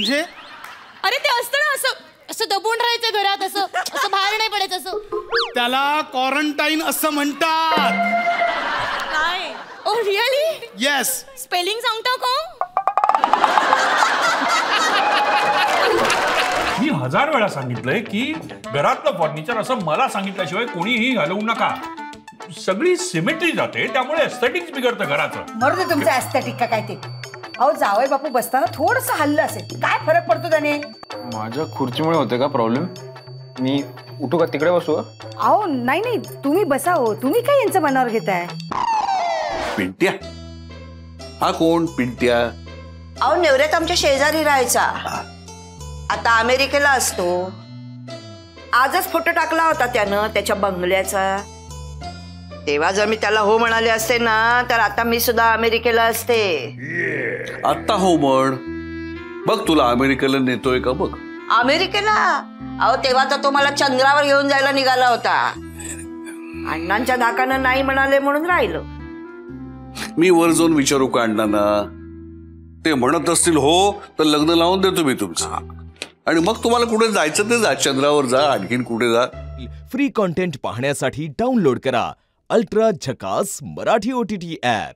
म्हणजे? अरे ते असतं ना असं असं दबून राहायचं घरात, असं असं बाहेर नाही पडायचं असं. त्याला क्वारंटाईन असं म्हणतात. काय? Oh really? येस. स्पेलिंग सांगता का? मी 1000 वेळा सांगितलंय की घरातलं फर्निचर असं मला सांगितल्याशिवाय कोणीही घालवू नका. सगळी सिमेट्री जाते, त्यामुळे एस्थेटिक्स बिघडतं घराचं. मरू दे तुमचं एस्थेटिक का काय ते. अहो जावई बापू बसताना थोडंसं हल्लं असेल, काय फरक पडतो त्याने? माझ्या खुर्चीमुळे होते का प्रॉब्लेम? मी उठू का तिकडे बसू? अहो नाही नाही, तुम्ही बसा हो. तुम्ही काय यांचं मनावर घेताय? पिंट्या? हा कोण पिंट्या? अहो नेवऱ्यात आमच्या शेजारी राहायचा, आता अमेरिकेला असतो. आजच फोटो टाकला होता त्यानं त्याच्या बंगल्याचा. तेव्हा जर मी त्याला हो म्हणाले असते ना, तर आता मी सुद्धा अमेरिकेला असते. आत्ता हो म्हण. बघ तुला अमेरिकेला नेतोय का बघ. अमेरिकेला? अहो तेव्हा तर तो मला चंद्रावर घेऊन जायला निघाला होता. अण्णांच्या धाकानं नाही म्हणाले म्हणून राहिलो. मी वर जाऊन विचारू का अण्णांना? ते म्हणत असतील हो तर लग्न लावून देतो मी तुमचं. आणि मग तुम्हाला कुठे जायचं ते जा, चंद्रावर जा, आणखीन कुठे जा. फ्री कॉन्टेंट पाहण्यासाठी डाउनलोड करा अल्ट्रा झकास मराठी OTT ॲप.